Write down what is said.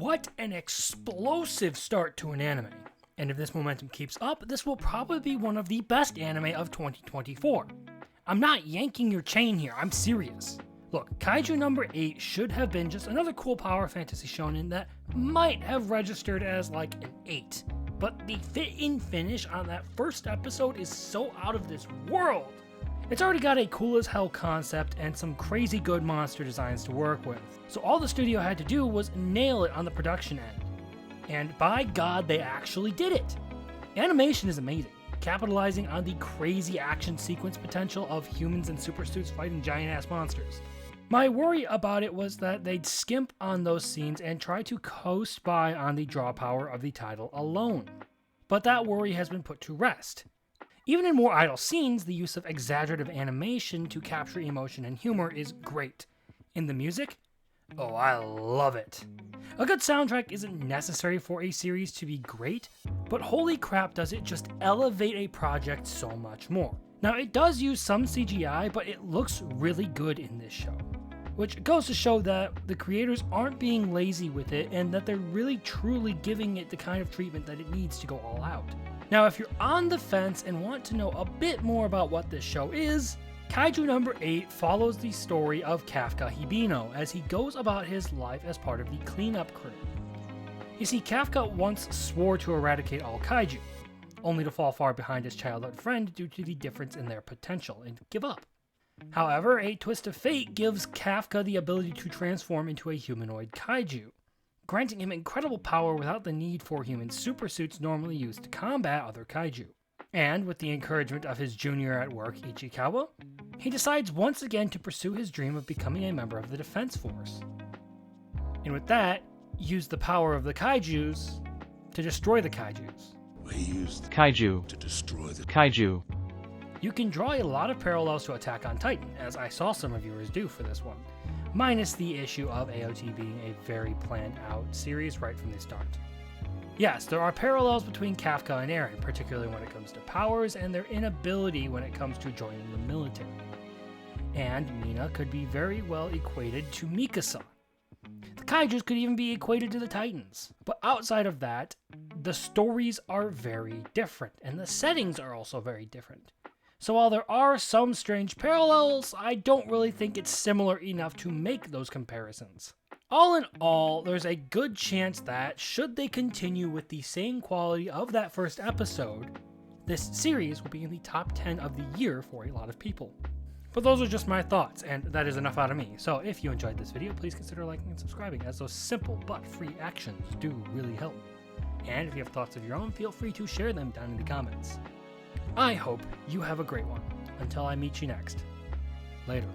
What an explosive start to an anime. And if this momentum keeps up, this will probably be one of the best anime of 2024. I'm not yanking your chain here, I'm serious. Look, Kaiju number 8 should have been just another cool power fantasy shonen that might have registered as like an 8. But the fit-in finish on that first episode is so out of this world. It's already got a cool as hell concept and some crazy good monster designs to work with. So all the studio had to do was nail it on the production end. And by God, they actually did it. Animation is amazing, capitalizing on the crazy action sequence potential of humans in supersuits fighting giant-ass monsters. My worry about it was that they'd skimp on those scenes and try to coast by on the draw power of the title alone. But that worry has been put to rest. Even in more idle scenes, the use of exaggerative animation to capture emotion and humor is great. In the music, oh, I love it. A good soundtrack isn't necessary for a series to be great, but holy crap does it just elevate a project so much more. Now it does use some CGI, but it looks really good in this show, which goes to show that the creators aren't being lazy with it and that they're really truly giving it the kind of treatment that it needs to go all out. Now if you're on the fence and want to know a bit more about what this show is, Kaiju number 8 follows the story of Kafka Hibino as he goes about his life as part of the cleanup crew. You see, Kafka once swore to eradicate all kaiju, only to fall far behind his childhood friend due to the difference in their potential and give up. However, a twist of fate gives Kafka the ability to transform into a humanoid kaiju, granting him incredible power without the need for human supersuits normally used to combat other kaiju. And with the encouragement of his junior at work, Ichikawa, he decides once again to pursue his dream of becoming a member of the Defense Force. And with that, use the power of the kaijus to destroy the kaijus. We used Kaiju to destroy the Kaiju You can draw a lot of parallels to Attack on Titan, as I saw some reviewers do for this one, minus the issue of AOT being a very planned out series right from the start. Yes, there are parallels between Kafka and Eren, particularly when it comes to powers and their inability when it comes to joining the military. And Mina could be very well equated to Mikasa. The Kaijus could even be equated to the Titans. But outside of that, the stories are very different, and the settings are also very different. So while there are some strange parallels, I don't really think it's similar enough to make those comparisons. All in all, there's a good chance that, should they continue with the same quality of that first episode, this series will be in the top 10 of the year for a lot of people. But those are just my thoughts, and that is enough out of me. So if you enjoyed this video, please consider liking and subscribing, as those simple but free actions do really help. And if you have thoughts of your own, feel free to share them down in the comments. I hope you have a great one. Until I meet you next. Later.